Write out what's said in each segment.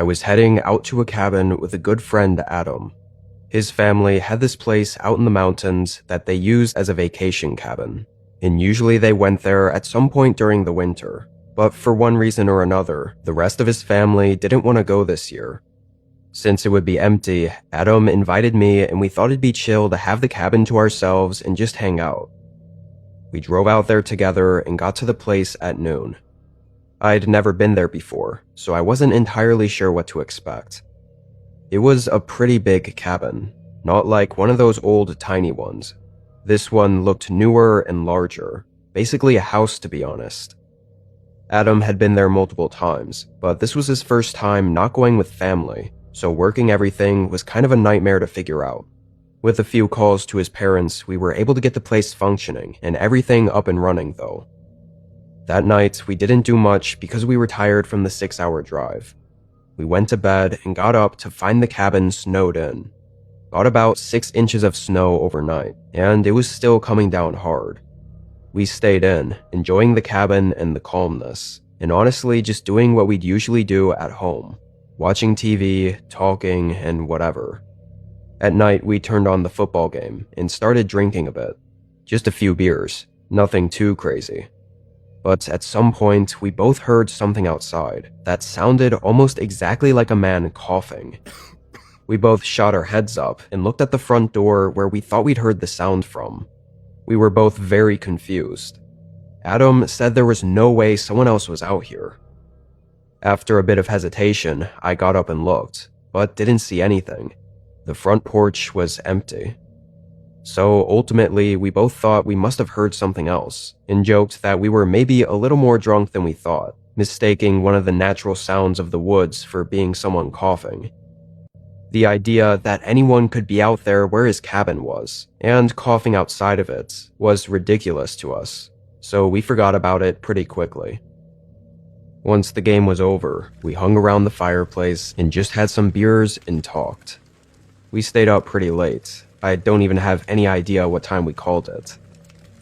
I was heading out to a cabin with a good friend, Adam. His family had this place out in the mountains that they used as a vacation cabin, and usually they went there at some point during the winter. But for one reason or another, the rest of his family didn't want to go this year. Since it would be empty, Adam invited me and we thought it'd be chill to have the cabin to ourselves and just hang out. We drove out there together and got to the place at noon. I'd never been there before, so I wasn't entirely sure what to expect. It was a pretty big cabin, not like one of those old tiny ones. This one looked newer and larger, basically a house to be honest. Adam had been there multiple times, but this was his first time not going with family, so working everything was kind of a nightmare to figure out. With a few calls to his parents, we were able to get the place functioning and everything up and running though. That night, we didn't do much because we were tired from the 6-hour drive. We went to bed and got up to find the cabin snowed in. Got about 6 inches of snow overnight, and it was still coming down hard. We stayed in, enjoying the cabin and the calmness, and honestly just doing what we'd usually do at home, watching TV, talking, and whatever. At night, we turned on the football game and started drinking a bit. Just a few beers, nothing too crazy. But at some point, we both heard something outside that sounded almost exactly like a man coughing. We both shot our heads up and looked at the front door where we thought we'd heard the sound from. We were both very confused. Adam said there was no way someone else was out here. After a bit of hesitation, I got up and looked, but didn't see anything. The front porch was empty. So ultimately, we both thought we must have heard something else, and joked that we were maybe a little more drunk than we thought, mistaking one of the natural sounds of the woods for being someone coughing. The idea that anyone could be out there where his cabin was, and coughing outside of it, was ridiculous to us, so we forgot about it pretty quickly. Once the game was over, we hung around the fireplace and just had some beers and talked. We stayed up pretty late. I don't even have any idea what time we called it.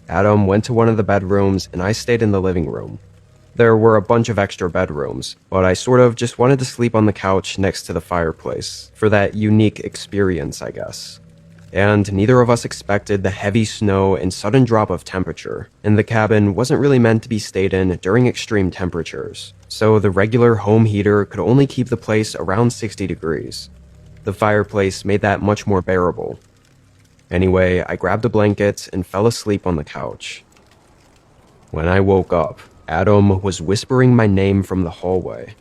Adam went to one of the bedrooms and I stayed in the living room. There were a bunch of extra bedrooms, but I sort of just wanted to sleep on the couch next to the fireplace for that unique experience, I guess. And neither of us expected the heavy snow and sudden drop of temperature, and the cabin wasn't really meant to be stayed in during extreme temperatures, so the regular home heater could only keep the place around 60 degrees. The fireplace made that much more bearable. Anyway, I grabbed a blanket and fell asleep on the couch. When I woke up, Adam was whispering my name from the hallway.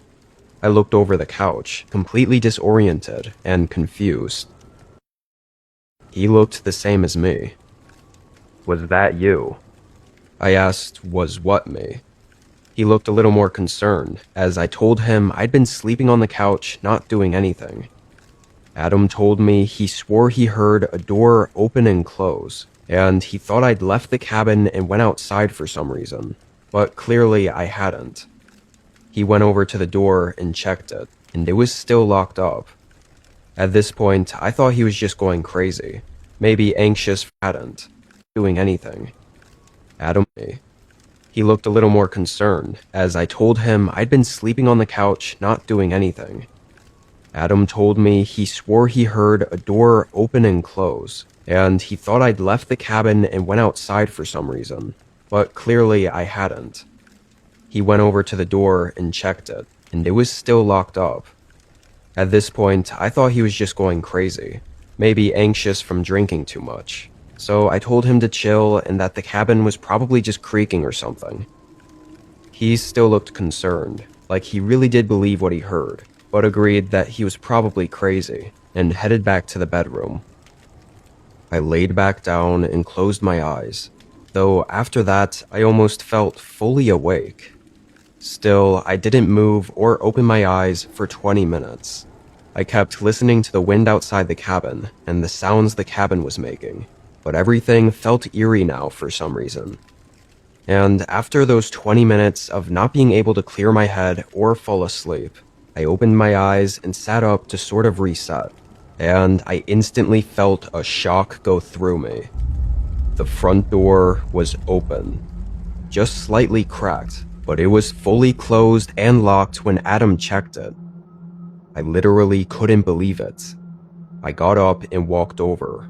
I looked over the couch, completely disoriented and confused. He looked the same as me. "Was that you?" I asked, "Was what me?" He looked a little more concerned, as I told him I'd been sleeping on the couch, not doing anything. Adam told me he swore he heard a door open and close, and he thought I'd left the cabin and went outside for some reason, but clearly I hadn't. He went over to the door and checked it, and it was still locked up. At this point, I thought he was just going crazy, maybe anxious, hadn't doing anything. Adam, he looked a little more concerned, as I told him I'd been sleeping on the couch, not doing anything. Adam told me he swore he heard a door open and close, and he thought I'd left the cabin and went outside for some reason, but clearly I hadn't. He went over to the door and checked it, and it was still locked up. At this point, I thought he was just going crazy, maybe anxious from drinking too much, so I told him to chill and that the cabin was probably just creaking or something. He still looked concerned, like he really did believe what he heard, but agreed that he was probably crazy, and headed back to the bedroom. I laid back down and closed my eyes, though after that I almost felt fully awake. Still, I didn't move or open my eyes for 20 minutes. I kept listening to the wind outside the cabin and the sounds the cabin was making, but everything felt eerie now for some reason. And after those 20 minutes of not being able to clear my head or fall asleep, I opened my eyes and sat up to sort of reset, and I instantly felt a shock go through me. The front door was open, just slightly cracked, but it was fully closed and locked when Adam checked it. I literally couldn't believe it. I got up and walked over.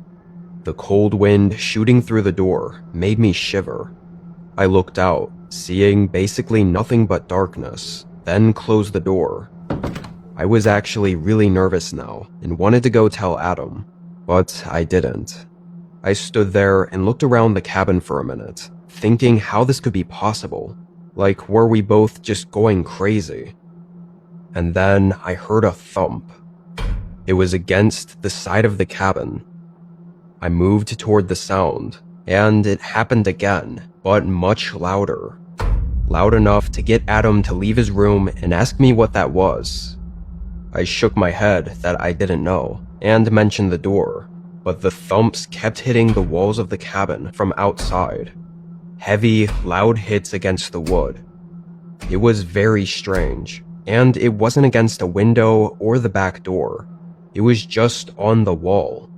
The cold wind shooting through the door made me shiver. I looked out, seeing basically nothing but darkness, then closed the door. I was actually really nervous now and wanted to go tell Adam, but I didn't. I stood there and looked around the cabin for a minute, thinking how this could be possible. Like, were we both just going crazy? And then I heard a thump. It was against the side of the cabin. I moved toward the sound, and it happened again, but much louder. Loud enough to get Adam to leave his room and ask me what that was. I shook my head that I didn't know, and mentioned the door, but the thumps kept hitting the walls of the cabin from outside. Heavy, loud hits against the wood. It was very strange, and it wasn't against a window or the back door. It was just on the wall.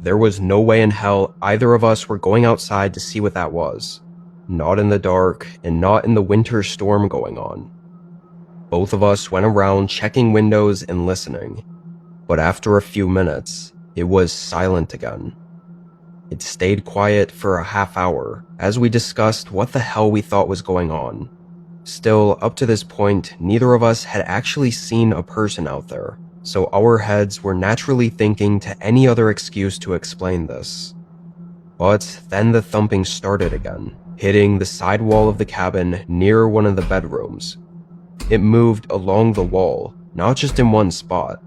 There was no way in hell either of us were going outside to see what that was. Not in the dark, and not in the winter storm going on. Both of us went around checking windows and listening, but after a few minutes, it was silent again. It stayed quiet for a half hour as we discussed what the hell we thought was going on. Still, up to this point, neither of us had actually seen a person out there, so our heads were naturally thinking to any other excuse to explain this. But then the thumping started again, hitting the side wall of the cabin near one of the bedrooms. It moved along the wall, not just in one spot.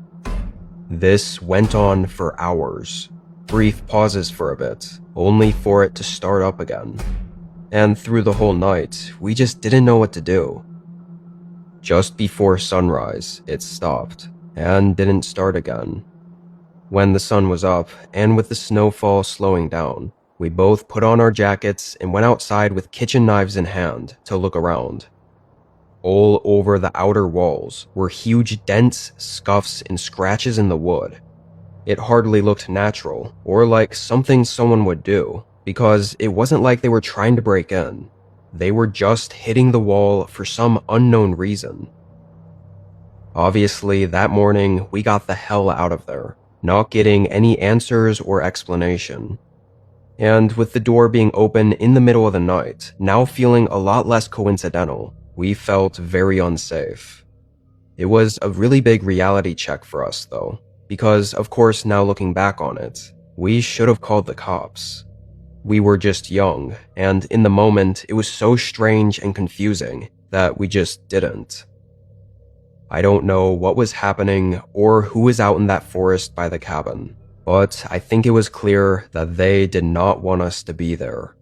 This went on for hours, brief pauses for a bit, only for it to start up again. And through the whole night, we just didn't know what to do. Just before sunrise, it stopped, and didn't start again. When the sun was up, and with the snowfall slowing down, we both put on our jackets and went outside with kitchen knives in hand to look around. All over the outer walls were huge dents, scuffs, and scratches in the wood. It hardly looked natural, or like something someone would do, because it wasn't like they were trying to break in. They were just hitting the wall for some unknown reason. Obviously, that morning, we got the hell out of there, not getting any answers or explanation. And with the door being open in the middle of the night, now feeling a lot less coincidental, we felt very unsafe. It was a really big reality check for us, though, because, of course, now looking back on it, we should have called the cops. We were just young, and in the moment, it was so strange and confusing that we just didn't. I don't know what was happening or who was out in that forest by the cabin, but I think it was clear that they did not want us to be there.